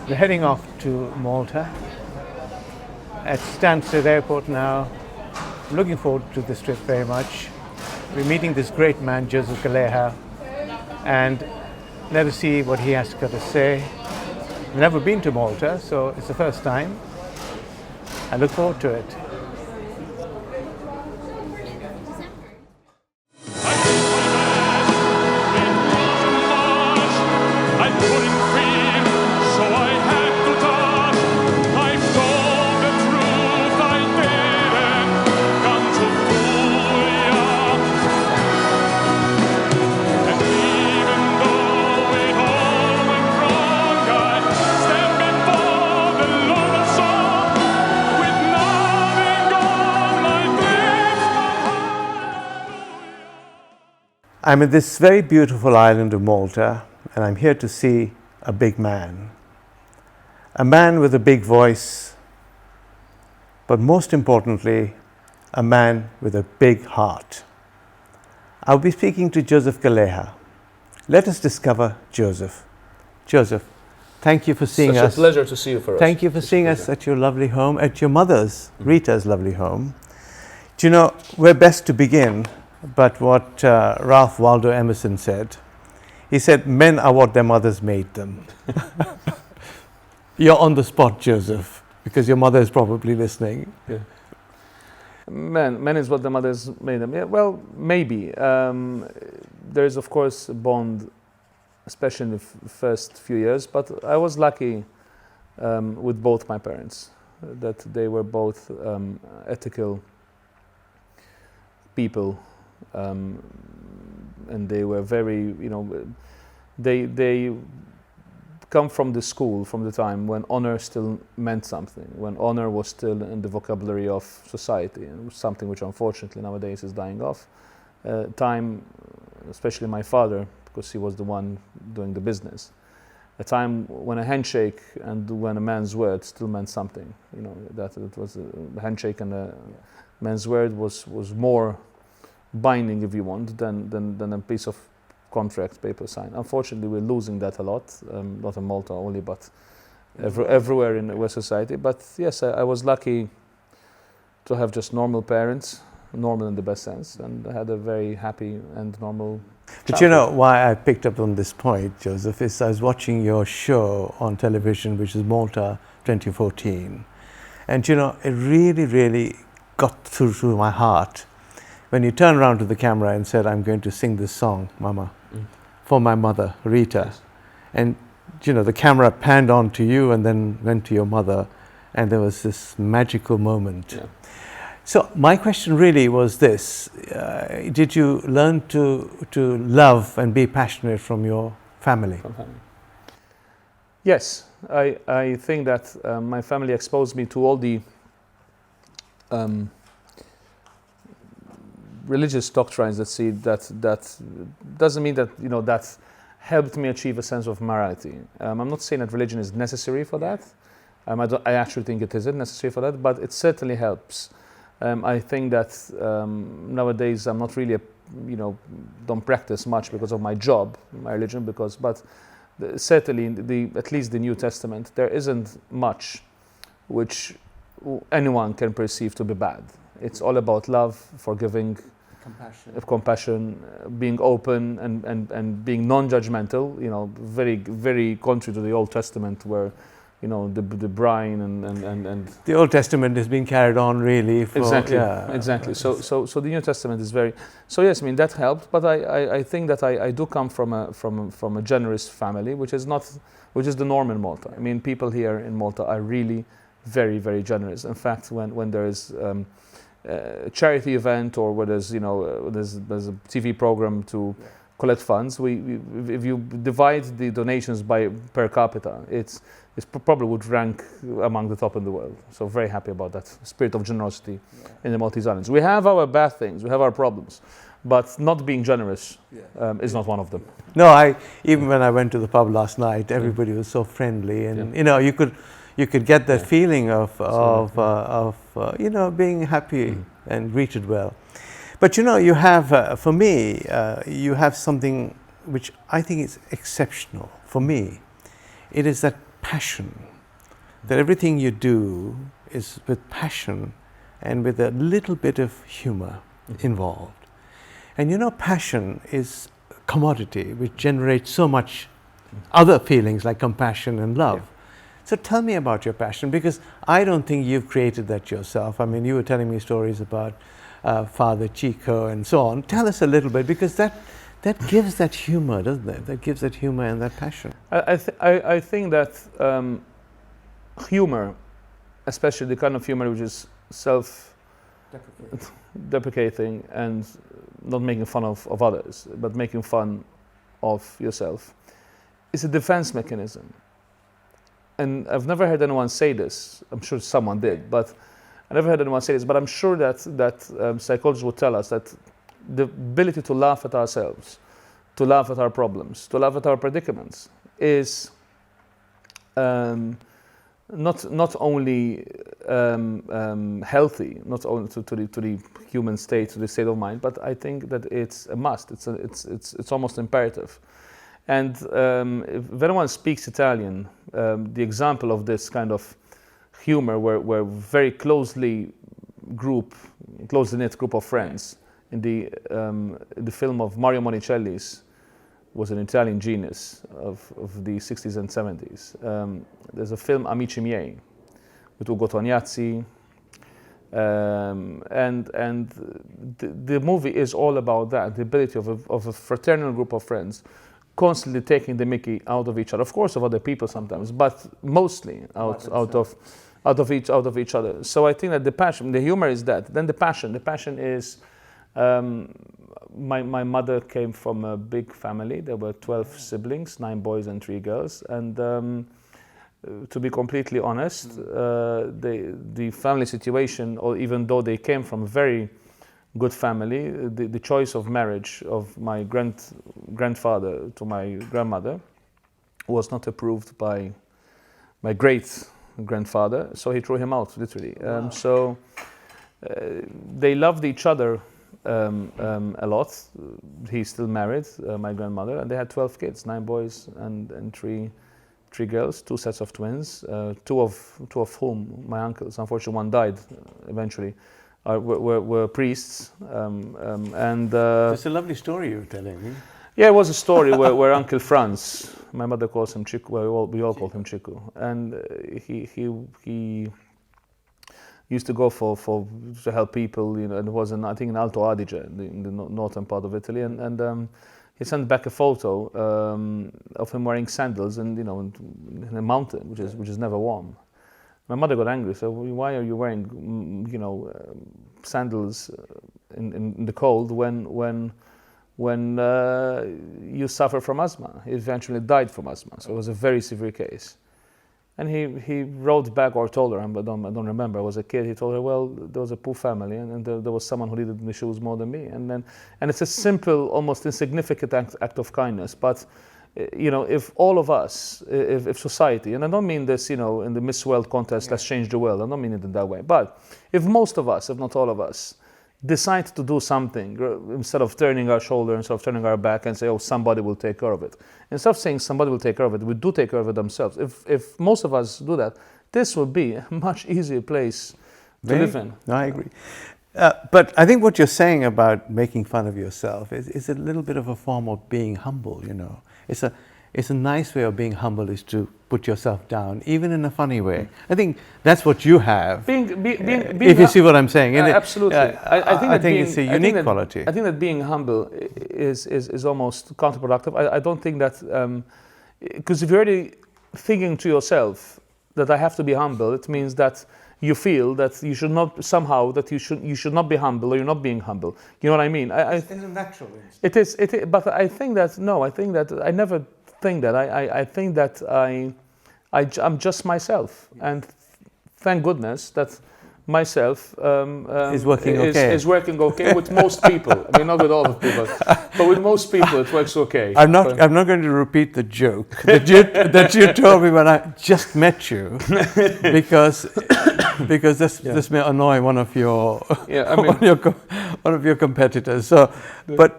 We're heading off to Malta at Stansted Airport now. I'm looking forward to this trip very much. We're meeting this great man, Joseph Calleja, and let us see what he has got to say. I've never been to Malta, so it's the first time. I look forward to it. I'm in this very beautiful island of Malta, and I'm here to see a big man. A man with a big voice, but most importantly, a man with a big heart. I'll be speaking to Joseph Calleja. Let us discover Joseph. Joseph, thank you for seeing us. Such a pleasure to see you for us. Thank you for seeing us at your lovely home, at your mother's, Rita's lovely home. Do you know, where best to begin but what Ralph Waldo Emerson said? He said, men are what their mothers made them. You're on the spot, Joseph, because your mother is probably listening. Yeah. Men is what the mothers made them. Yeah, well, maybe. There is, of course, a bond, especially in the first few years, but I was lucky with both my parents, that they were both ethical people. And they were very, they come from the school, from the time when honor still meant something, when honor was still in the vocabulary of society, and something which unfortunately nowadays is dying off. Time, especially my father, because he was the one doing the business, a time when a handshake and when a man's word still meant something, that it was a handshake and a man's word was more binding, if you want, than a piece of contract paper sign. Unfortunately, we're losing that a lot, not in Malta only, but everywhere in West society. But yes, I was lucky to have just normal parents, normal in the best sense, and I had a very happy and normal childhood. But you know why I picked up on this point, Joseph, is I was watching your show on television, which is Malta 2014. And it really, really got through to my heart when you turned around to the camera and said, I'm going to sing this song, Mama, for my mother, Rita. Yes. And, the camera panned on to you and then went to your mother, and there was this magical moment. Yeah. So my question really was this, did you learn to love and be passionate from your family? From family. Yes, I think that my family exposed me to all the religious doctrines that doesn't mean that that helped me achieve a sense of morality. I'm not saying that religion is necessary for that. I actually think it isn't necessary for that, but it certainly helps. I think that nowadays I'm not really don't practice much because of my job, my religion, but certainly at least the New Testament, there isn't much which anyone can perceive to be bad. It's all about love, forgiving, compassion, being open and being non-judgmental. Very, very contrary to the Old Testament, where the brine and the Old Testament has been carried on really for, exactly, yeah. exactly. So the New Testament is very. So yes, I mean that helped, but I think that I do come from a generous family, which is the norm in Malta. I mean, people here in Malta are really very, very generous. In fact, when there is a charity event or where there's there's a TV program to collect funds, if you divide the donations by per capita, it probably would rank among the top in the world. So very happy about that spirit of generosity in the Maltese Islands. We have our bad things, we have our problems, but not being generous is not one of them. No, even when I went to the pub last night, everybody was so friendly, and you could get that feeling of being happy and greeted well. But you have, for me, you have something which I think is exceptional for me. It is that passion, that everything you do is with passion and with a little bit of humor involved. And passion is a commodity which generates so much other feelings like compassion and love. So tell me about your passion, because I don't think you've created that yourself. I mean, you were telling me stories about Father Chico and so on. Tell us a little bit, because that gives that humor, doesn't it? That gives that humor and that passion. I think that humor, especially the kind of humor which is self-deprecating and not making fun of others, but making fun of yourself, is a defense mechanism. And I've never heard anyone say this. I'm sure someone did, but I never heard anyone say this. But I'm sure that psychologists would tell us that the ability to laugh at ourselves, to laugh at our problems, to laugh at our predicaments is not only healthy, not only to the human state, to the state of mind, but I think that it's a must. It's almost imperative. And if anyone speaks Italian, the example of this kind of humor, where very closely knit group of friends, in the film of Mario Monicelli's, was an Italian genius of the 60s and 70s. There's a film, Amici Miei, with Ugo Tognazzi, and the movie is all about that, the ability of a fraternal group of friends constantly taking the mickey out of each other, of course of other people sometimes, but mostly out of each other. So I think that the humor is that. Then the passion is, my mother came from a big family. There were 12 siblings, 9 boys and 3 girls, and to be completely honest, the family situation, or even though they came from a very good family, the choice of marriage of my grandfather to my grandmother was not approved by my great grandfather, so he threw him out, literally. Wow. So they loved each other a lot. He's still married, my grandmother, and they had 12 kids, 9 boys and 3 girls, 2 sets of twins, two of whom my uncles, unfortunately one died eventually, were priests. It's a lovely story you're telling me. Yeah, it was a story where Uncle Franz, my mother calls him Chico, well, we all call him Chico, and he used to go to help people, and it was I think in Alto Adige, in the northern part of Italy, and he sent back a photo of him wearing sandals and in a mountain, which is never warm. My mother got angry, so why are you wearing sandals in the cold when you suffer from asthma? He eventually died from asthma, so it was a very severe case. And he wrote back, or told her, I don't remember, I was a kid, he told her, well, there was a poor family, and there was someone who needed the shoes more than me. And it's a simple, almost insignificant act of kindness, but if all of us, if society, and I don't mean this, in the Miss World contest, let's change the world, I don't mean it in that way, but if most of us, if not all of us, decide to do something, instead of turning our shoulder, instead of turning our back and say, oh, somebody will take care of it. Instead of saying somebody will take care of it, we do take care of it themselves. If most of us do that, this will be a much easier place to live in. No, I agree. But I think what you're saying about making fun of yourself is a little bit of a form of being humble, It's it's a nice way of being humble is to put yourself down, even in a funny way. I think that's what you have. If you see what I'm saying. Absolutely. I think it's a unique quality. I think that being humble is almost counterproductive. I don't think that, because if you're already thinking to yourself that I have to be humble, it means that you feel that you should not somehow that you should not be humble, or you're not being humble. You know what I mean? It's a natural instinct. It is, but I think that no. I think that I never think that. I think that I'm just myself, and thank goodness that myself is working okay. Is working okay with most people. I mean, not with all the people, but with most people it works okay. I'm not going to repeat the joke that you told me when I just met you, because this may annoy one of your one of your competitors. So, but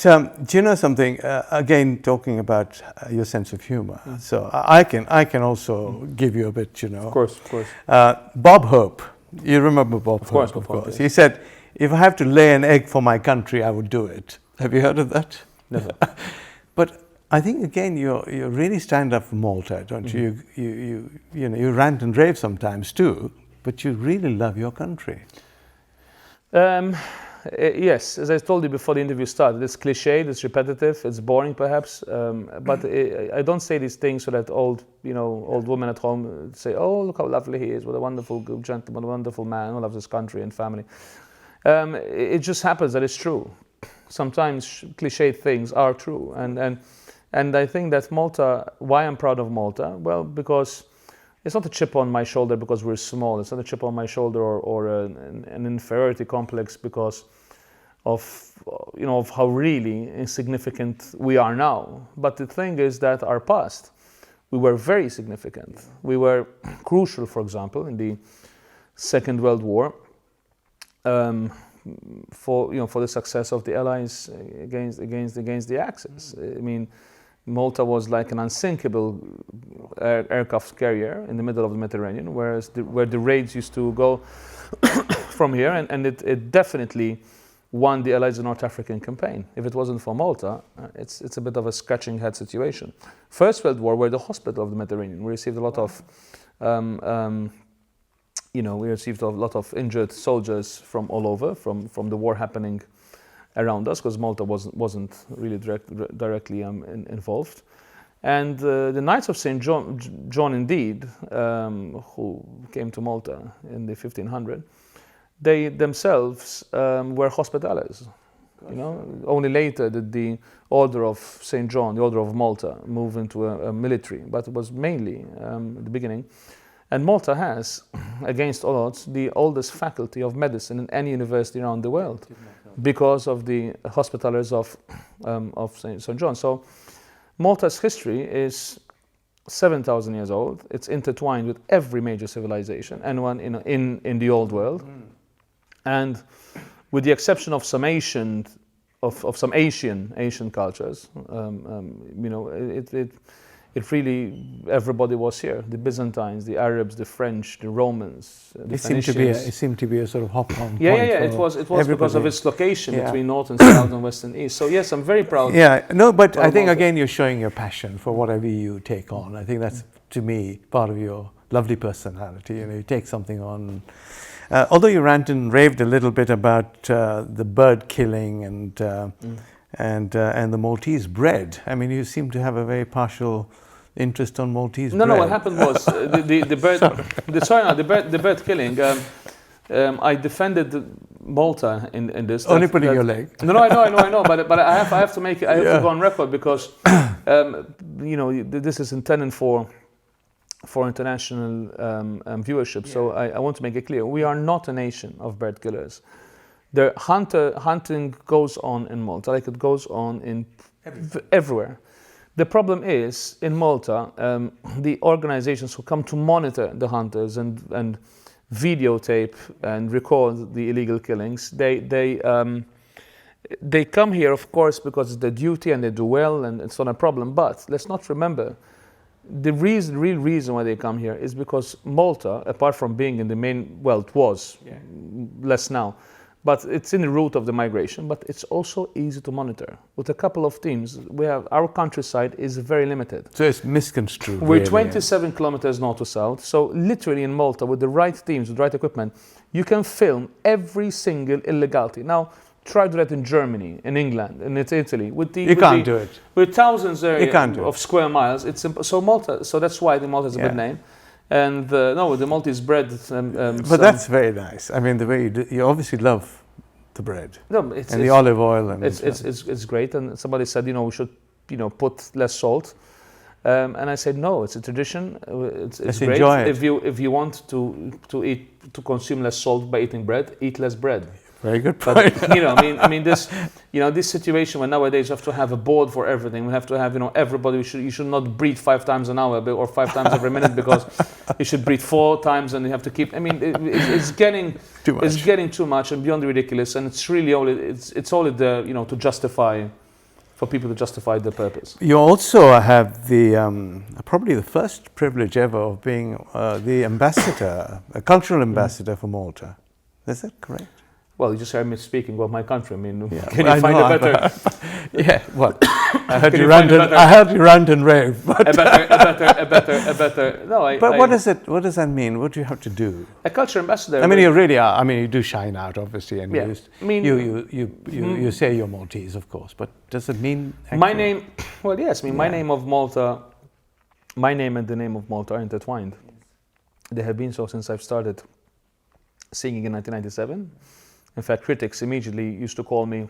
do you know something? Again, talking about your sense of humor. So I can also give you a bit. Of course. Bob Hope. You remember Bob Hope, of course. Yes. He said, if I have to lay an egg for my country, I would do it. Have you heard of that? Never. But I think, again, you really stand up for Malta, don't you? You rant and rave sometimes too, but you really love your country. Yes, as I told you before the interview started, it's cliched, it's repetitive, it's boring perhaps, but I don't say these things so that old women at home say, oh, look how lovely he is, what a wonderful gentleman, a wonderful man who loves his country and family. It just happens that it's true. Sometimes cliched things are true, and I think that Malta, why I'm proud of Malta? Well, because it's not a chip on my shoulder because we're small. It's not a chip on my shoulder or an inferiority complex because of how really insignificant we are now. But the thing is that our past, we were very significant. We were crucial, for example, in the Second World War, for the success of the Allies against the Axis. I mean, Malta was like an unsinkable aircraft carrier in the middle of the Mediterranean, where the raids used to go from here, and it definitely won the Allies North African campaign. If it wasn't for Malta, it's a bit of a scratching head situation. First World War, we're the hospital of the Mediterranean. We received a lot of, injured soldiers from all over, from the war happening around us, because Malta wasn't really directly involved. And the Knights of St. John indeed, who came to Malta in the 1500s, they themselves were hospitalers. Only later did the Order of St. John, the Order of Malta, move into a military, but it was mainly the beginning. And Malta has, against all odds, the oldest faculty of medicine in any university around the world, because of the hospitalers of St. John. So Malta's history is 7,000 years old. It's intertwined with every major civilization and one in the old world. And with the exception of some Asian cultures, it really, everybody was here. The Byzantines, the Arabs, the French, the Romans, the Phoenicians. It seemed to be a sort of hop-on point. Yeah. It was because of its location between north and south and west and east. So yes, I'm very proud. Yeah, no, but I think again you're showing your passion for whatever you take on. I think that's, to me, part of your lovely personality. You take something on. Although you ranted and raved a little bit about the bird killing and the Maltese bread. I mean, you seem to have a very partial interest on Maltese bread. No. What happened was the bird killing. I defended Malta in this. Only putting your leg. No, I know. But I have to make. I have to go on record because this is intended for international viewership. So I want to make it clear: we are not a nation of bird killers. The hunting goes on in Malta, like it goes on everywhere. The problem is, in Malta, the organizations who come to monitor the hunters and videotape and record the illegal killings, they come here, of course, because it's their duty and they do well and it's not a problem. But let's not remember, the real reason why they come here is because Malta, apart from being in the main, well, it was less now, But it's in the route of the migration, but it's also easy to monitor. With a couple of teams, our countryside is very limited. So it's misconstrued. We're really, 27 kilometers north to south, so literally in Malta, with the right teams, with the right equipment, you can film every single illegality. Now, try to do that in Germany, in England, in Italy. You can't do it. With thousands of square miles, it's so Malta. So that's why the Malta is a good name. And no, the Maltese bread. But that's very nice. I mean, the way you obviously love the bread and the olive oil, and it's great. And somebody said, we should, put less salt. And I said, no, it's a tradition. It's great. Enjoy it. If you want to consume less salt by eating bread, eat less bread. Very good point. But, this situation where nowadays you have to have a board for everything. We have to have, everybody. You should not breathe 5 times an hour or 5 times every minute, because you should breathe 4 times, and you have to keep. It's getting too much. It's getting too much and beyond ridiculous, and it's really only there, to justify. For people to justify the purpose. You also have the probably the first privilege ever of being the ambassador, a cultural ambassador for Malta. Is that correct? Well, you just heard me speaking about my country. Can you I find know, a better? Yeah. Well, I heard you rant and rave. But a better. No, But what is it? What does that mean? What do you have to do? A culture ambassador. You really are. You do shine out, obviously, and yeah. you say you're Maltese, of course. But does it mean my name? Well, yes. My name of Malta, my name and the name of Malta are intertwined. They have been so since I've started singing in 1997. In fact, critics immediately used to call me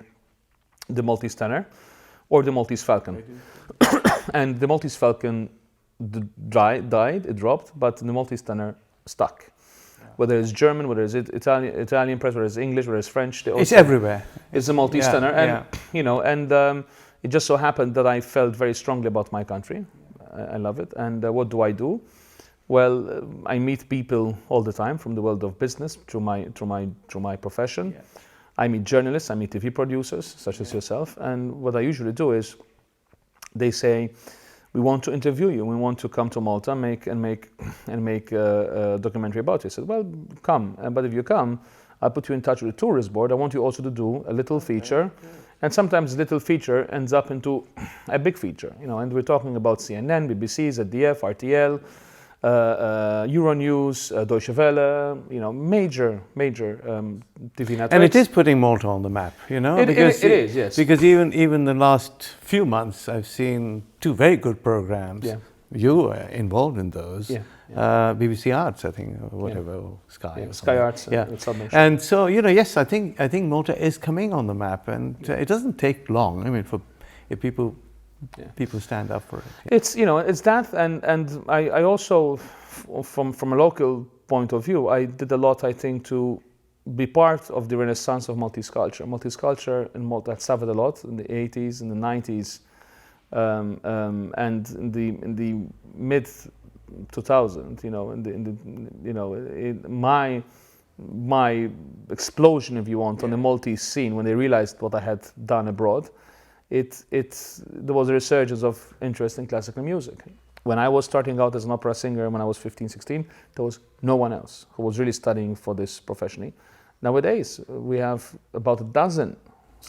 the Maltese tenor or the Maltese falcon. And the Maltese falcon died, it dropped, but the Maltese tenor stuck. Yeah. Whether it's German, whether it's Italian press, whether it's English, whether it's French. It's everywhere. It's the Maltese tenor. And, it just so happened that I felt very strongly about my country. I love it. And what do? Well, I meet people all the time from the world of business through my profession. Yeah. I meet journalists, I meet TV producers such as yourself, and what I usually do is they say, "We want to interview you. We want to come to Malta, make a documentary about you." I said, "Well, come, but if you come, I'll put you in touch with the tourist board. I want you also to do a little feature." And sometimes a little feature ends up into a big feature, and we're talking about CNN, BBC, ZDF, RTL, Euronews, Deutsche Welle, major TV networks. And it is putting Malta on the map, because it is, yes. Because even the last few months, I've seen 2 very good programs. Yeah. You were involved in those. Yeah. BBC Arts, I think, or whatever, or Sky. Yeah, Sky Arts. Yeah. And so, yes, I think Malta is coming on the map, and it doesn't take long. If people stand up for it. Yeah. It's that, and I also, from a local point of view, I did a lot, I think, to be part of the renaissance of Maltese culture. Maltese culture in Malta had suffered a lot in the 80s, in the 90s, and in the mid 2000s. My explosion, if you want, on the Maltese scene when they realized what I had done abroad. There was a resurgence of interest in classical music. When I was starting out as an opera singer, when I was 15, 16, there was no one else who was really studying for this professionally. Nowadays, we have about a dozen.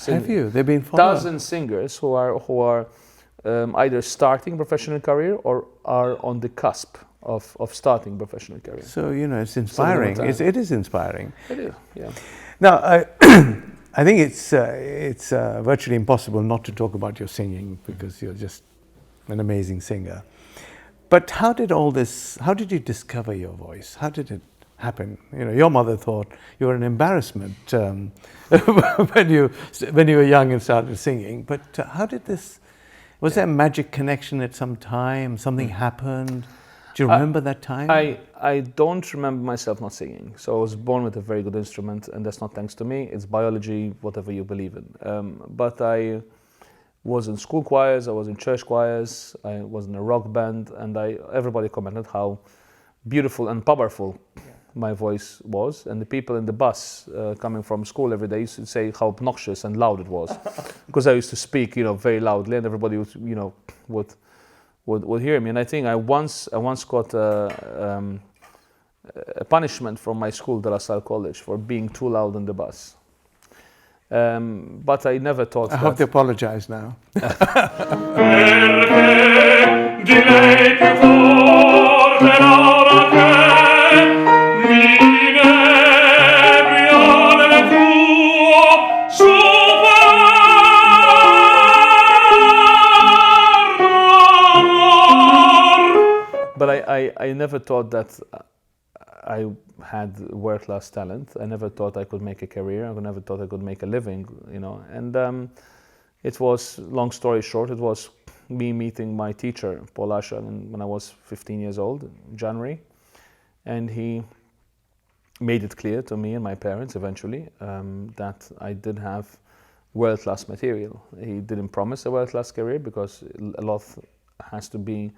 Have you? They've been followed. Dozen singers who are either starting a professional career or are on the cusp of starting a professional career. So it's inspiring. It is inspiring. It is. Yeah. Now. I think it's virtually impossible not to talk about your singing, because you're just an amazing singer. But how did you discover your voice? How did it happen? Your mother thought you were an embarrassment when you were young and started singing. But how did this? Was there a magic connection at some time? Something happened? Do you remember that time? I don't remember myself not singing. So I was born with a very good instrument, and that's not thanks to me. It's biology, whatever you believe in. But I was in school choirs, I was in church choirs, I was in a rock band, and everybody commented how beautiful and powerful my voice was. And the people in the bus coming from school every day used to say how obnoxious and loud it was, because I used to speak, very loudly, and everybody would hear me. And I think I once got a punishment from my school, De La Salle College, for being too loud in the bus. But I never thought I hope they apologize now. Perché di lei più forte l'ora che mi inebria nel tuo superno. But I never thought that I had world-class talent. I never thought I could make a career. I never thought I could make a living, you know. And it was, long story short, it was me meeting my teacher, Paul Asher, when I was 15 years old, in January. And he made it clear to me and my parents eventually that I did have world-class material. He didn't promise a world-class career because a lot has to be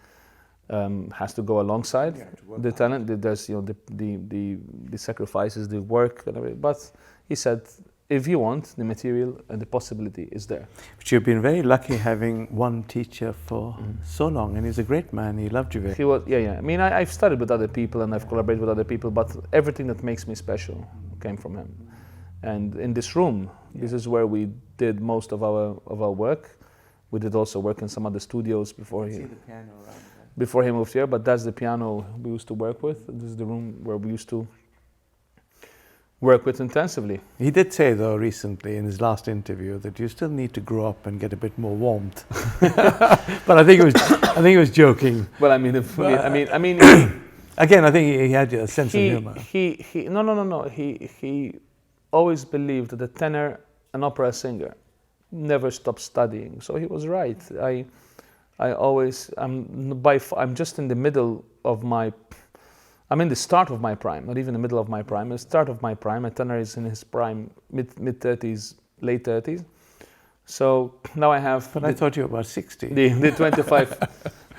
has to go alongside the talent. There's, you know, the sacrifices, the work, and everything. But he said, if you want, the material and the possibility is there. But you've been very lucky having one teacher for so long, and he's a great man. He loved you very. He was, yeah. I mean, I've studied with other people and I've collaborated with other people, but everything that makes me special came from him. And in this room, this is where we did most of our work. We did also work in some other studios before he. Before he moved here, but that's the piano we used to work with. This is the room where we used to work with intensively. He did say, though, recently in his last interview that you still need to grow up and get a bit more warmth. But I think he was joking. Well, I mean, again, I think he had a sense of humor. No. He always believed that a tenor, an opera singer, never stopped studying. So he was right. I'm just in the middle of I'm in the start of my prime, not even the middle of my prime, the start of my prime. A tenor is in his prime, mid-30s, late 30s. So now I have... But I thought you were about 60. The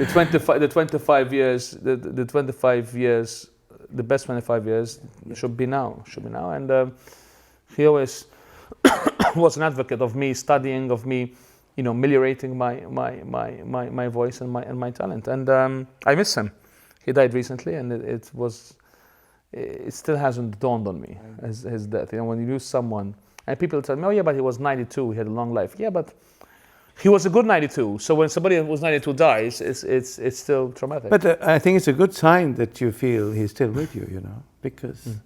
25 years, the best 25 years should be now. And he always was an advocate of me studying, of me, you know, ameliorating my voice and my talent, and I miss him. He died recently, and it still hasn't dawned on me his death. You know, when you lose someone, and people tell me, "Oh yeah, but he was 92. He had a long life." Yeah, but he was a good 92. So when somebody who was 92 dies, it's still traumatic. But I think it's a good sign that you feel he's still with you. You know, because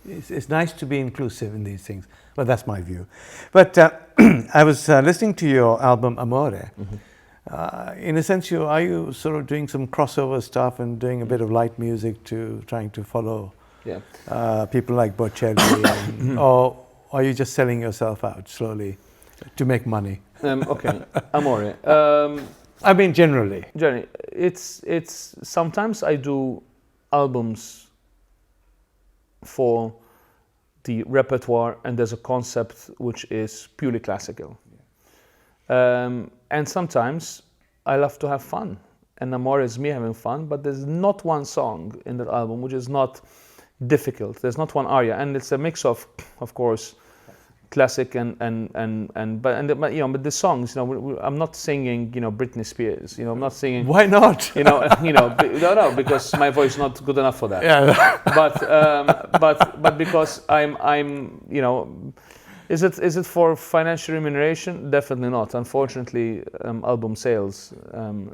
it's nice to be inclusive in these things. Well, that's my view. But I was listening to your album Amore. In a sense, are you sort of doing some crossover stuff and doing a bit of light music to trying to follow people like Bocelli, or are you just selling yourself out slowly to make money? Okay, Amore. I mean, generally, it's sometimes I do albums for the repertoire, and there's a concept which is purely classical. And sometimes I love to have fun, and Amore is me having fun, but there's not one song in that album which is not difficult. There's not one aria, and it's a mix of course, classic and you know, but the songs, you know, I'm not singing, you know, Britney Spears, you know, I'm not singing. Why not? You know, no, because my voice is not good enough for that. Yeah. But because I'm, you know, is it for financial remuneration? Definitely not. Unfortunately, album sales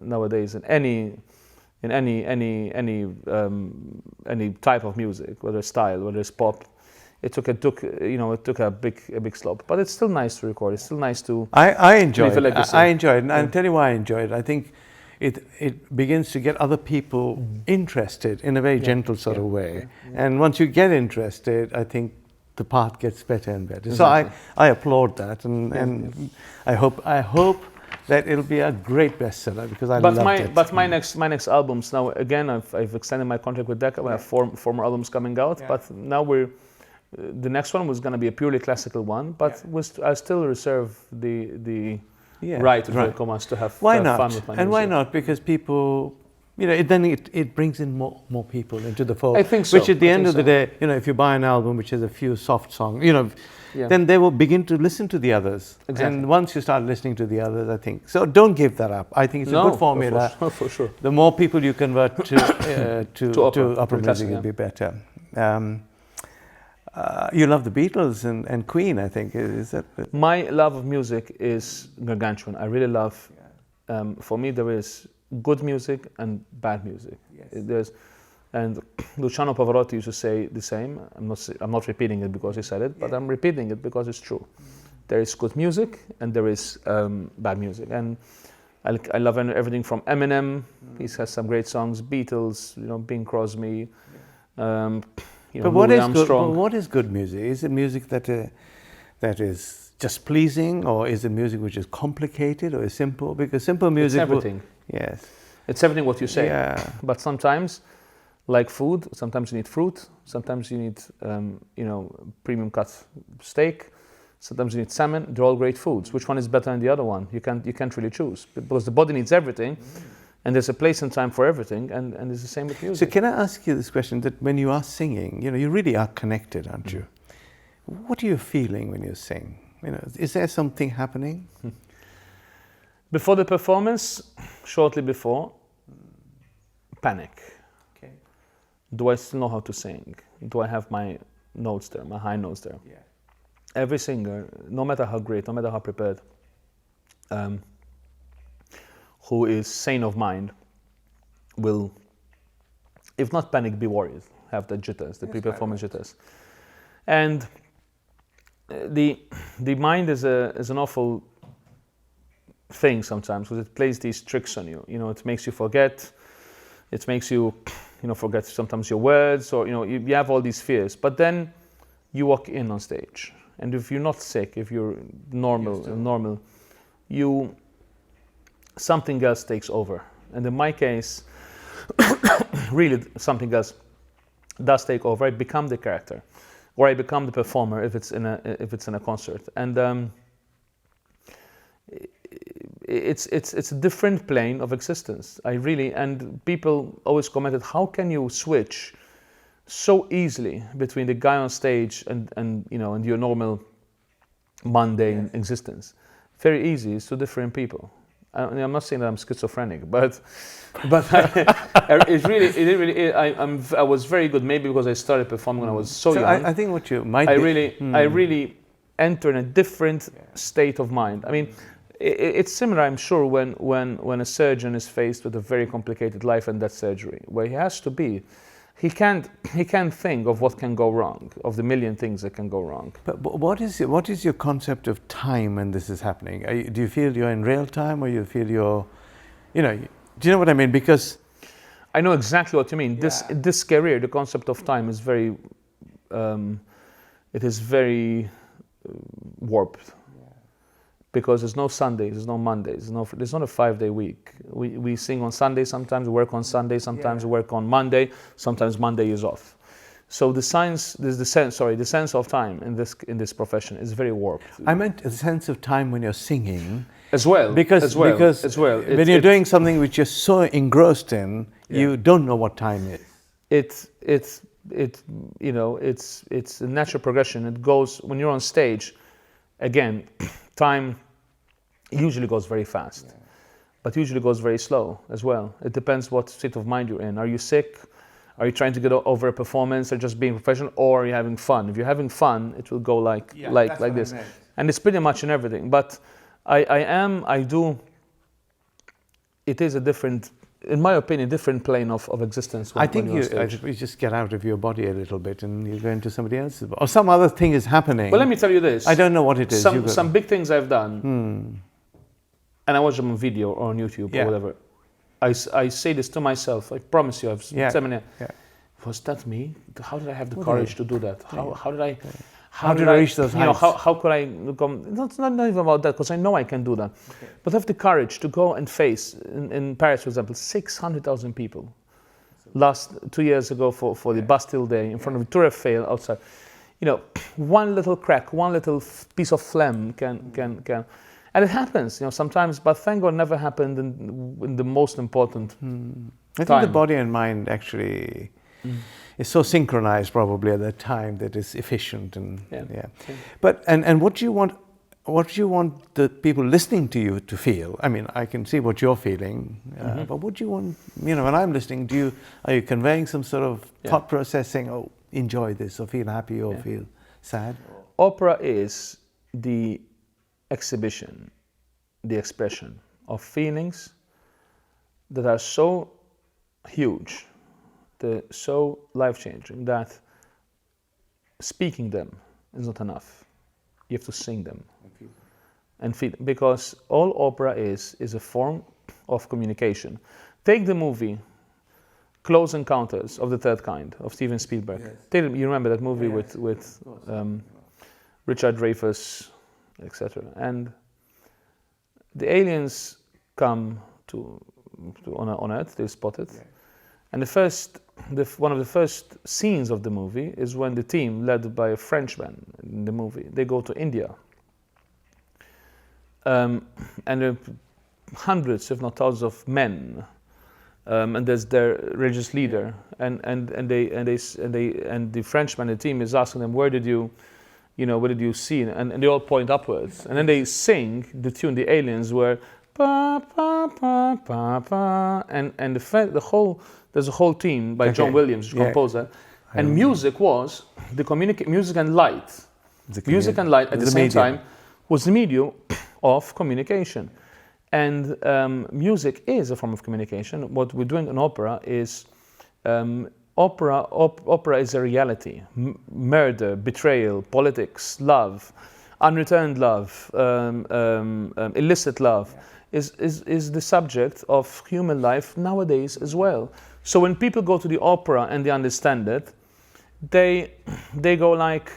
nowadays in any type of music, whether it's style, whether it's pop, it took a big slope, but it's still nice to record. It's still nice to. I enjoy it. I enjoy it, and Yeah. I'll tell you why I enjoy it. I think it begins to get other people interested in a very gentle sort of way, and once you get interested, I think the path gets better and better. Exactly. So I applaud that, and I hope that it'll be a great bestseller because I loved it. But my next albums now, again, I've extended my contract with Decca. We have four more albums coming out, but now the next one was going to be a purely classical one, but I still reserve the right to Comas to have why to have not? fun with my music. And why not? Because people, you know, it brings in more people into the fold. I think so. Which at the end of the day, you know, if you buy an album which has a few soft songs, you know, then they will begin to listen to the others. Exactly. And once you start listening to the others, I think, so don't give that up. I think it's a good formula. For sure. The more people you convert to opera music, classic, will be better. You love the Beatles and Queen, I think. Is that? My love of music is gargantuan. I really love. For me, there is good music and bad music. There's, and Luciano Pavarotti used to say the same. I'm not repeating it because he said it, but I'm repeating it because it's true. There is good music and there is bad music, and I love everything from Eminem. He has some great songs. Beatles, Bing Crosby. But what is good? But what is good music? Is it music that is just pleasing, or is it music which is complicated or is simple? Because simple music. It's everything. Yes. It's everything what you say. Yeah. But sometimes, like food, sometimes you need fruit. Sometimes you need, premium cut steak. Sometimes you need salmon. They're all great foods. Which one is better than the other one? You can't really choose, because the body needs everything. And there's a place and time for everything, and it's the same with music. So can I ask you this question, that when you are singing, you really are connected, aren't you? What are you feeling when you sing? Is there something happening? Before the performance, shortly before, panic. Okay. Do I still know how to sing? Do I have my notes there, my high notes there? Yeah. Every singer, no matter how great, no matter how prepared, who is sane of mind, will, if not panic, be worried, have the jitters, the pre-performance jitters. And the mind is an awful thing sometimes, because it plays these tricks on you. It makes you forget. It makes you, forget sometimes your words, or you have all these fears. But then you walk in on stage, and if you're not sick, if you're normal, something else takes over. And in my case, really something else does take over. I become the character, or I become the performer if it's in a concert. And it's a different plane of existence. And people always commented, how can you switch so easily between the guy on stage and your normal mundane existence? Very easy. It's two different people. I'm not saying that I'm schizophrenic, but I was very good. Maybe because I started performing when I was so young. I think what you might. I really enter in a different state of mind. I mean, it's similar, I'm sure, when a surgeon is faced with a very complicated life and death surgery, where he has to be. He can't think of what can go wrong, of the million things that can go wrong. But what is your concept of time when this is happening? Do you feel you're in real time, or you feel you're, do you know what I mean? Because I know exactly what you mean. This career, the concept of time is very, warped. Because there's no Sundays, there's no Mondays, there's not a 5-day week. We sing on Sunday sometimes, we work on Sunday sometimes, we work on Monday, sometimes Monday is off. So the sense of time in this profession is very warped. I meant a sense of time when you're singing. As well. Because when you're doing something which you're so engrossed in, you don't know what time is. It's a natural progression. It goes, when you're on stage, again, time usually goes very fast, but usually goes very slow as well. It depends what state of mind you're in. Are you sick? Are you trying to get over a performance, or just being professional, or are you having fun? If you're having fun, it will go like this. And it's pretty much in everything. But it is a different, in my opinion, different plane of existence. I think you just get out of your body a little bit and you go into somebody else's body. Or some other thing is happening. Well, let me tell you this. I don't know what it is. Some big things I've done, and I watch them on video or on YouTube or whatever. I say this to myself. I promise you, I've said, was that me? How did I have the courage to do that? How did I... How did I reach those heights? How could I come? It's not even about that, because I know I can do that. Okay. But have the courage to go and face, in Paris, for example, 600,000 people. Last 2 years ago for the Bastille Day, in front of the Tour Eiffel outside. One little crack, one little piece of phlegm can, and it happens, sometimes. But thank God, never happened in the most important time. I think the body and mind actually. Is so synchronized probably at that time that it's efficient and But and what do you want the people listening to you to feel? I mean, I can see what you're feeling, but what do you want? When I'm listening, are you conveying some sort of thought processing? Oh, enjoy this or feel happy or feel sad? Opera is the exhibition, the expression of feelings that are so huge, they're so life-changing that speaking them is not enough. You have to sing them and feel, because all opera is a form of communication. Take the movie Close Encounters of the Third Kind of Steven Spielberg. Yes. You remember that movie with Richard Dreyfuss, etc. And the aliens come on Earth. They're spotted, and one of the first scenes of the movie is when the team, led by a Frenchman in the movie, they go to India, and there are hundreds, if not thousands, of men. And there's their religious leader, and the Frenchman, the team, is asking them, where did you see? And they all point upwards, and then they sing the tune. The aliens were pa pa pa pa pa, and there's a whole team by John Williams, who composed that, and music was the music and light. Music and light at the same time was the medium of communication. And music is a form of communication. What we're doing in opera is opera is a reality. Murder, betrayal, politics, love, unreturned love, illicit love is the subject of human life nowadays as well. So when people go to the opera and they understand it, they go like,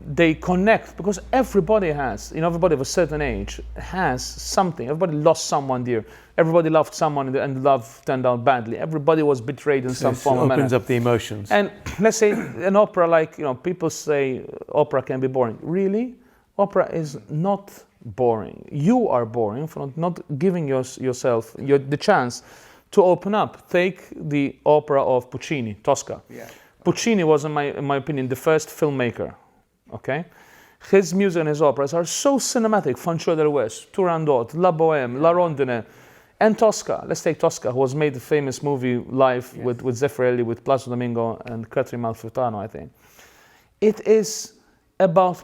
they connect, because everybody of a certain age has something. Everybody lost someone dear. Everybody loved someone and love turned out badly. Everybody was betrayed in some form or manner. It opens up the emotions. And let's say an opera, like, people say opera can be boring. Really? Opera is not boring. You are boring for not giving yourself the chance to open up. Take the opera of Puccini, Tosca. Yeah. Puccini was, in my opinion, the first filmmaker. Okay, his music and his operas are so cinematic. Fanciullo del West, Turandot, La Bohème, La Rondine, and Tosca. Let's take Tosca, who was made the famous movie live with Zeffirelli, with Placido Domingo and Cretri Malfitano, I think. It is about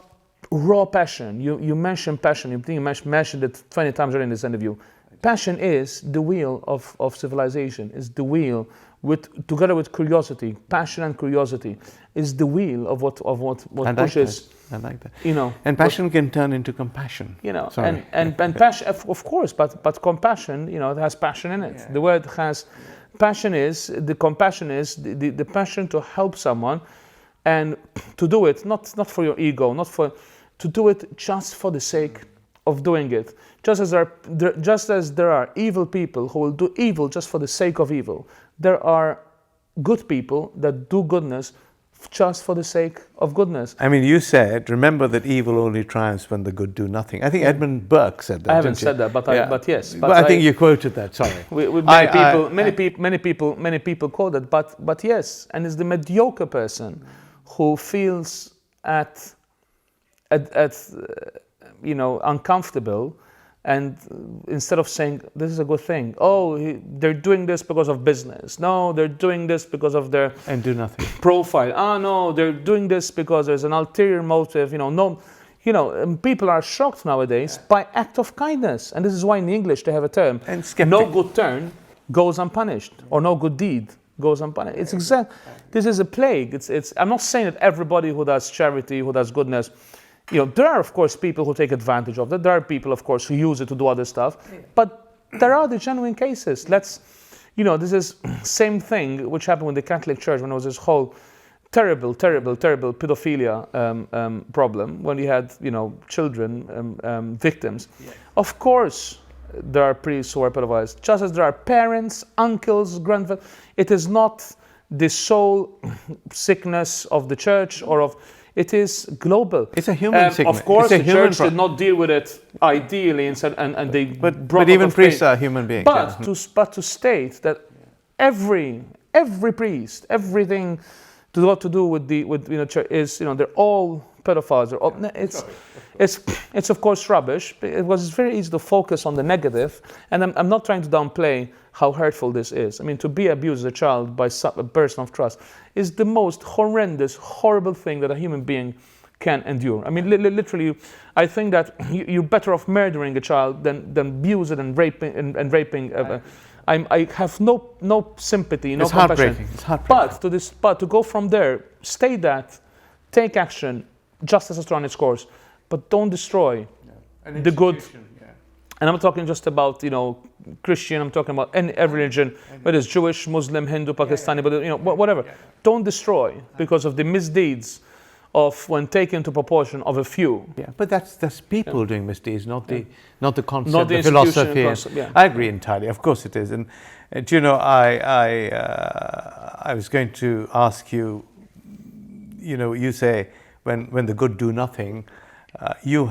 raw passion. You mentioned passion. You mentioned it 20 times already in this interview. Passion is the wheel of civilization. Is the wheel together with curiosity. Passion and curiosity is the wheel of what pushes. I like that. And passion can turn into compassion. And passion, of course, but compassion, it has passion in it. Yeah. The word has passion the compassion is the passion to help someone, and to do it not for your ego, to do it just for the sake of doing it. Just as there are evil people who will do evil just for the sake of evil, there are good people that do goodness just for the sake of goodness. I mean, you said, remember that evil only triumphs when the good do nothing. I think Edmund Burke said that. I haven't said that, but yes. But I think you quoted that. Sorry. Many people quote it, but yes, and it's the mediocre person who feels uncomfortable. And instead of saying, this is a good thing, they're doing this because of business. No, they're doing this because of their and do nothing profile. No, they're doing this because there's an ulterior motive. People are shocked nowadays by act of kindness. And this is why in English they have a term, no good turn goes unpunished, or no good deed goes unpunished. It's this is a plague. I'm not saying that everybody who does charity, who does goodness, there are, of course, people who take advantage of that. There are people, of course, who use it to do other stuff. But there are the genuine cases. this is same thing which happened with the Catholic Church when there was this whole terrible pedophilia problem, when you had, children, victims. Yeah. Of course, there are priests who are pedophiles, just as there are parents, uncles, grandfathers. It is not the sole sickness of the church or of... It is global. It's a human sickness. Of course, the church did not deal with it ideally, and they But even priests are human beings. But to state that every priest, everything to what to do with church is, they're all pedophiles. It's of course rubbish. It was very easy to focus on the negative, and I'm not trying to downplay how hurtful this is. I mean, to be abused as a child by a person of trust is the most horrendous, horrible thing that a human being can endure. I mean, literally, I think that you're better off murdering a child than abusing and raping. I have no sympathy, no compassion. It's heartbreaking. But to go from there, state that, take action, justice has run its course, but don't destroy the good. And I'm not talking just about Christian. I'm talking about every religion, whether it's Jewish, Muslim, Hindu, Pakistani, but whatever. Don't destroy because of the misdeeds of when taken to proportion of a few. Yeah, but that's people doing misdeeds, not the concept, Not the the philosophy. concept, yeah. I agree entirely. Of course it is. And I was going to ask you. You say when the good do nothing. You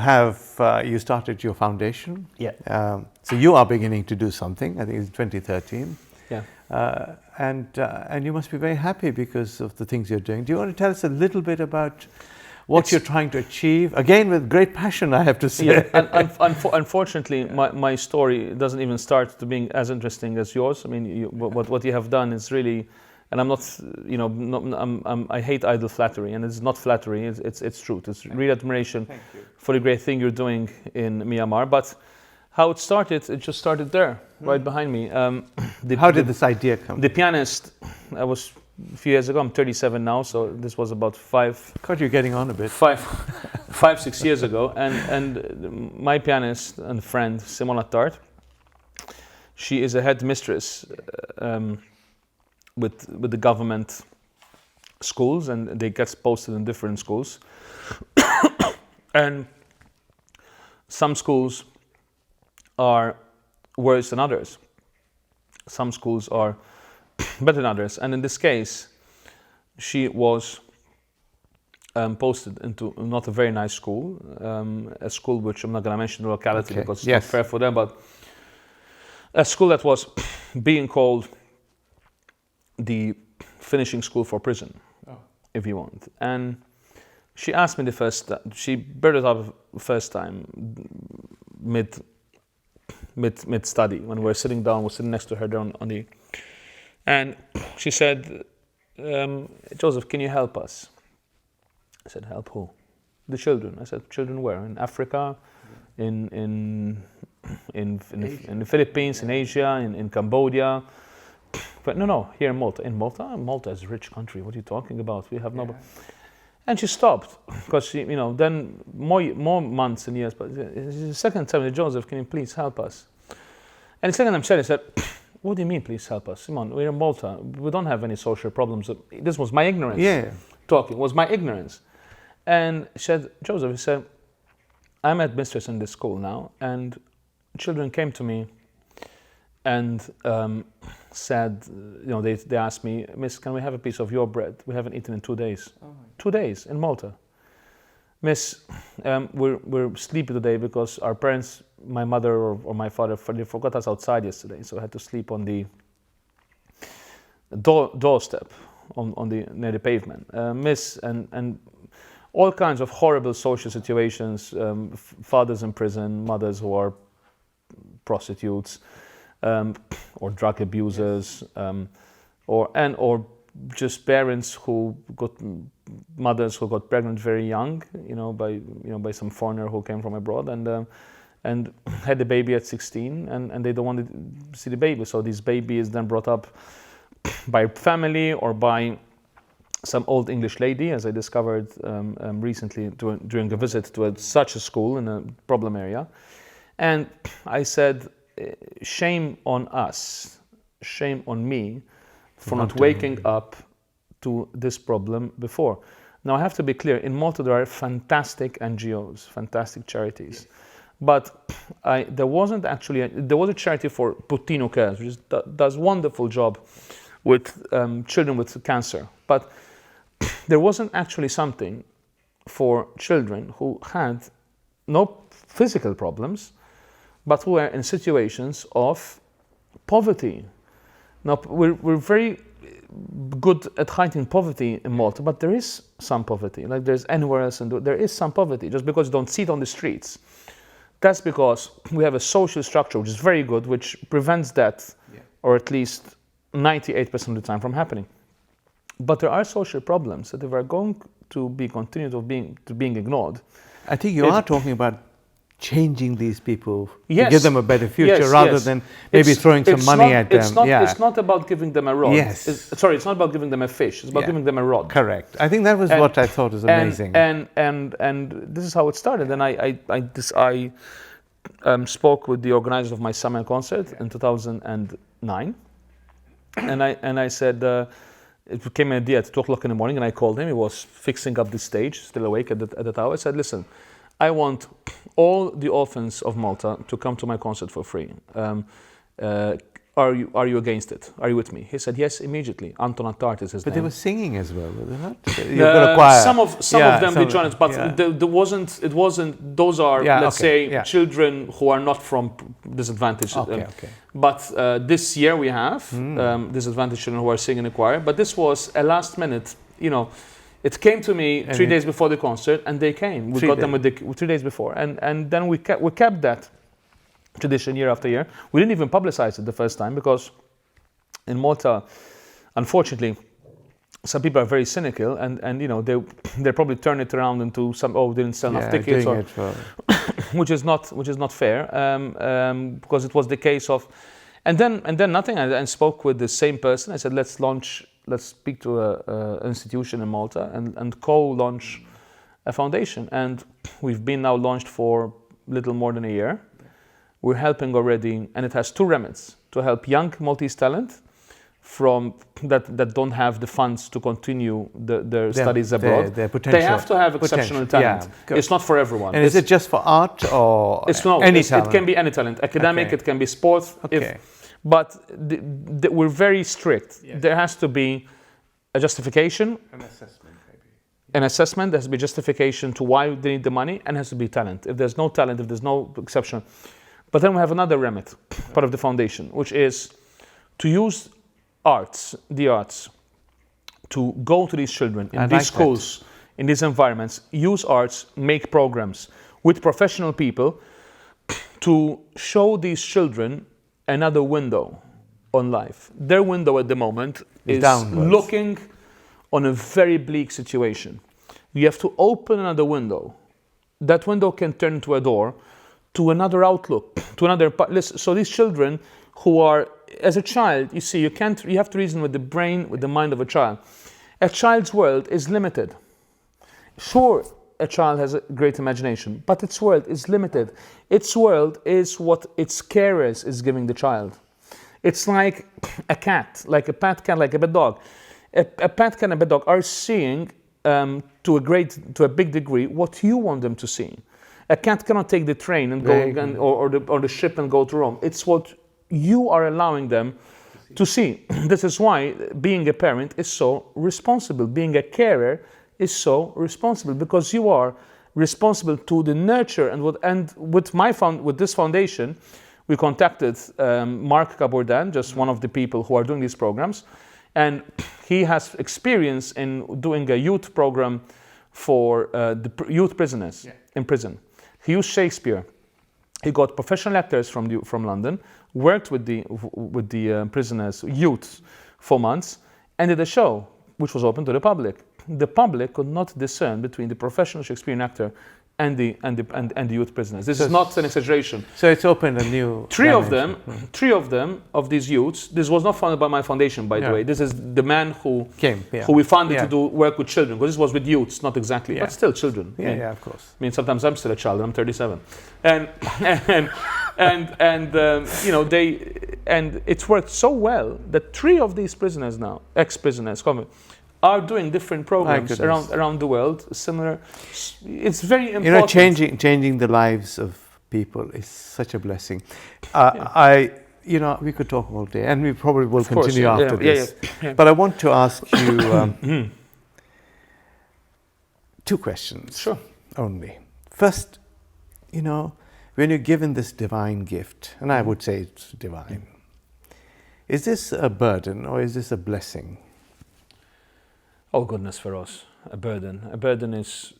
started your foundation. Yeah. So you are beginning to do something. I think it's 2013. Yeah. And you must be very happy because of the things you're doing. Do you want to tell us a little bit about what you're trying to achieve? Again, with great passion, I have to say. Yeah. Unfortunately, my story doesn't even start to being as interesting as yours. I mean, what you have done is really, and I'm not, I hate idle flattery, and it's not flattery. It's truth. It's real admiration for the great thing you're doing in Myanmar. But how it just started there, right behind me. How did this idea come? The pianist, I was a few years ago. I'm 37 now, so this was about God, you're getting on a bit. 6 years ago. And my pianist and friend, Simona Tart, she is a head mistress with the government schools, and they get posted in different schools. And some schools are worse than others. Some schools are better than others. And in this case, she was posted into not a very nice school, a school which I'm not going to mention the locality because it's not fair for them, but a school that was being called the finishing school for prison, if you want. And she asked me she brought it up the first time, mid study, when we were sitting down, we're sitting next to her there on the, and she said, Joseph, can you help us? I said, help who? The children. I said, children where? In Africa, in the Philippines, in Asia, in Cambodia. But no, here in Malta. In Malta? Malta is a rich country. What are you talking about? We have no. And she stopped because she, then more months and years. But the second time, Joseph, can you please help us? And the second time, I said, what do you mean, please help us? Simon, we're in Malta. We don't have any social problems. This was my ignorance. Yeah. Talking was my ignorance. And she said, Joseph, he said, I'm headmistress in this school now, and children came to me and said, they asked me, Miss, can we have a piece of your bread? We haven't eaten in 2 days. 2 days in Malta. Miss, we're sleepy today because our parents, my mother or my father, they forgot us outside yesterday, so I had to sleep on the doorstep, near the pavement. Miss, and all kinds of horrible social situations, fathers in prison, mothers who are prostitutes, or drug abusers, or just parents mothers who got pregnant very young, by some foreigner who came from abroad and had the baby at 16, and they don't want to see the baby. So this baby is then brought up by family or by some old English lady, as I discovered recently during a visit to such a school in a problem area. And I said, shame on us, shame on me for not waking up to this problem before. Now I have to be clear, in Malta there are fantastic NGOs, fantastic charities. But there was a charity for Puttino Cares, which does wonderful job with children with cancer. But there wasn't actually something for children who had no physical problems, but who were in situations of poverty. Now, we're very good at hiding poverty in Malta, but there is some poverty, like there's anywhere else, and there is some poverty. Just because you don't see it on the streets, that's because we have a social structure which is very good, which prevents that, or at least 98% of the time, from happening. But there are social problems that if are going to be continued of being ignored. I think you are talking about changing these people to Yes. give them a better future Yes, rather yes. than maybe throwing some money at them. It's not about giving them a rod. Yes. It's not about giving them a fish. It's about giving them a rod. Correct. I think that was what I thought was amazing. And this is how it started. And I spoke with the organizers of my summer concert in 2009, and I said it became an idea at 2:00 in the morning, and I called him. He was fixing up the stage, still awake at that hour. I said, listen, I want all the orphans of Malta to come to my concert for free. Are you against it? Are you with me? He said yes immediately. Anton Attart is his But name. they were singing as well, were they not? You've got a choir. Some of them did join us, but it wasn't. Those are children who are not from disadvantaged. Okay. But this year we have disadvantaged children who are singing in the choir. But this was a last minute. It came to me 3 days before the concert, and they came. We got them with 3 days before, and then we kept that tradition year after year. We didn't even publicize it the first time because in Malta, unfortunately, some people are very cynical, and they probably turn it around into some didn't sell enough tickets, which is not fair, because it was the case of, and then nothing. I spoke with the same person. I said let's speak to an institution in Malta and co-launch a foundation, and we've been now launched for little more than a year. We're helping already, and it has two remits: to help young Maltese talent from that don't have the funds to continue their studies abroad. Their potential. They have to have exceptional talent. It's not for everyone. And is it just for art or any talent? It can be any talent. Academic, it can be sports. But we're very strict. Yes. There has to be a justification. An assessment, maybe. An assessment, there has to be justification to why they need the money, and has to be talent. If there's no talent, if there's no exception. But then we have another remit, part of the foundation, which is to use the arts, to go to these children in these schools, in these environments, use arts, make programs with professional people to show these children another window on life. Their window at the moment is downwards, looking on a very bleak situation. You have to open another window. That window can turn into a door to another outlook, to another. So these children who are, as a child, you see, you have to reason with the brain, with the mind of a child. A child's world is limited. Sure, a child has a great imagination, but its world is limited. Its world is what its carers is giving the child. It's like a cat, like a pet cat, like a bad dog. A pet cat and a bad dog are seeing to a big degree what you want them to see. A cat cannot take the train and go or the ship and go to Rome. It's what you are allowing them to see. This is why being a parent is so responsible. Being a carer is so responsible, because you are responsible to the nurture and with this foundation, we contacted Mark Cabourdan, just one of the people who are doing these programs, and he has experience in doing a youth program for the youth prisoners in prison. He used Shakespeare. He got professional actors from London, worked with the prisoners, youth, for months, and did a show which was open to the public. The public could not discern between the professional Shakespearean actor and the youth prisoners. This is not an exaggeration. So it's opened a new. Three of them, of these youths. This was not funded by my foundation, by the way. This is the man who we funded to do work with children. Because this was with youths, not exactly, but still children. Yeah, of course. I mean, sometimes I'm still a child. I'm 37, and it's worked so well that 3 of these prisoners now, ex-prisoners, are doing different programs around the world. Similar, it's very important. Changing the lives of people is such a blessing. We could talk all day, and we probably will continue after this. Yeah. But I want to ask you 2 questions. Sure. Only. First, when you're given this divine gift, and I would say it's divine, is this a burden or is this a blessing? Oh goodness, for us, a burden. A burden is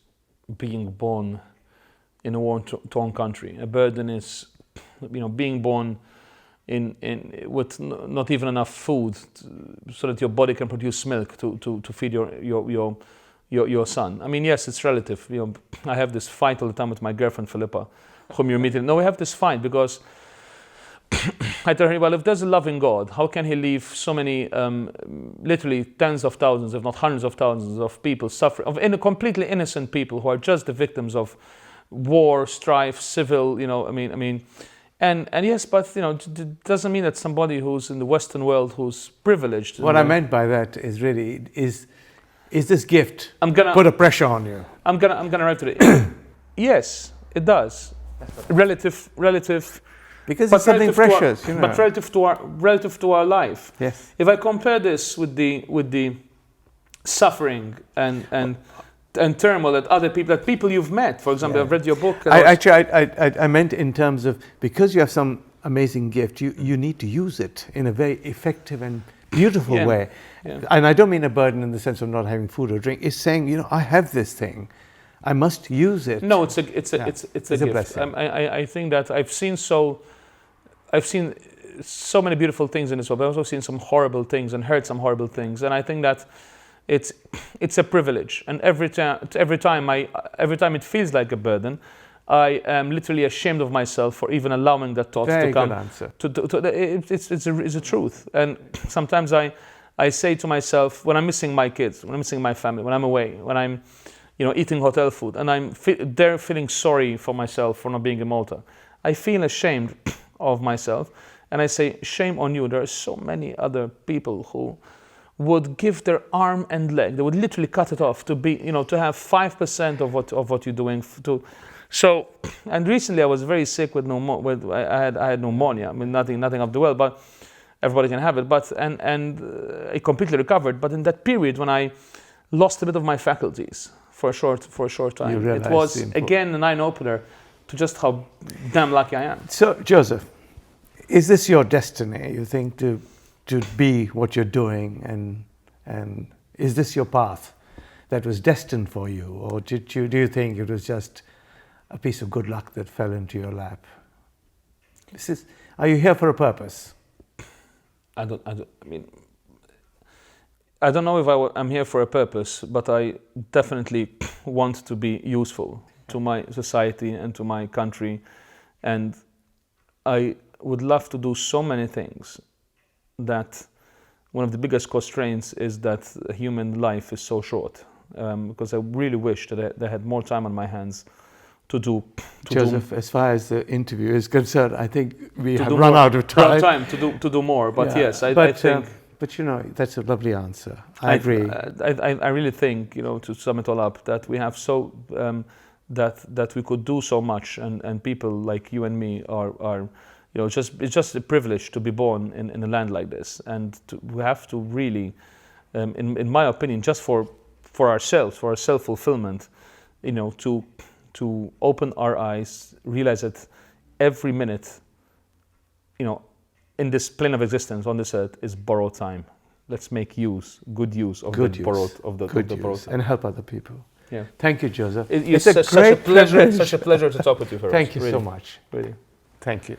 being born in a war-torn country. A burden is, being born in with not even enough food so that your body can produce milk to feed your son. I mean, yes, it's relative. I have this fight all the time with my girlfriend Philippa, whom you're meeting. No, we have this fight because I tell her, well, if there's a loving God, how can He leave so many, literally tens of thousands, if not hundreds of thousands of people suffering, of completely innocent people who are just the victims of war, strife, civil, and yes, but it doesn't mean that somebody who's in the Western world who's privileged. What I meant by that is really is this gift put a pressure on you? I'm gonna write to it. Yes, it does. Relative. Because it's something precious, But relative to our life. Yes. If I compare this with the suffering and turmoil that people you've met, for example, I've read your book. I meant in terms of, because you have some amazing gift, you need to use it in a very effective and beautiful way. Yeah. And I don't mean a burden in the sense of not having food or drink. It's saying, I have this thing, I must use it. No, it's a gift. Blessing. I think that I've seen so many beautiful things in this world. I've also seen some horrible things and heard some horrible things, and I think that it's a privilege. And every time it feels like a burden, I am literally ashamed of myself for even allowing that thought to come. Good answer. It's a truth. And sometimes I say to myself, when I'm missing my kids, when I'm missing my family, when I'm away, when I'm eating hotel food, and I'm there feeling sorry for myself for not being in Malta, I feel ashamed of myself, and I say, shame on you. There are so many other people who would give their arm and leg, they would literally cut it off to be, to have 5% of what you're doing. So, and recently I was very sick with I had pneumonia. I mean, nothing of the world, but everybody can have it. But and I completely recovered. But in that period when I lost a bit of my faculties for a short time, it was again an eye opener to just how damn lucky I am. So, Joseph, is this your destiny, you think, to be what you're doing, and is this your path that was destined for you, or do you think it was just a piece of good luck that fell into your lap? Are you here for a purpose? I don't know if I'm here for a purpose, but I definitely want to be useful to my society and to my country, and I would love to do so many things. That one of the biggest constraints is that human life is so short, because I really wish that I had more time on my hands to do. Joseph, as far as the interview is concerned, I think we have run out of time. To do more, but yes, I think. But that's a lovely answer. I agree. I really think, to sum it all up, that we have that we could do so much, and people like you and me are it's just a privilege to be born in a land like this, and we have to really, in my opinion, just for ourselves, for our self-fulfillment, to open our eyes, realize that every minute, in this plane of existence on this earth is borrowed time. Let's make good use of the borrowed time and help other people. Yeah. Thank you, Joseph. It's such a pleasure to talk with you. Thank you really. so much. Really. Thank you.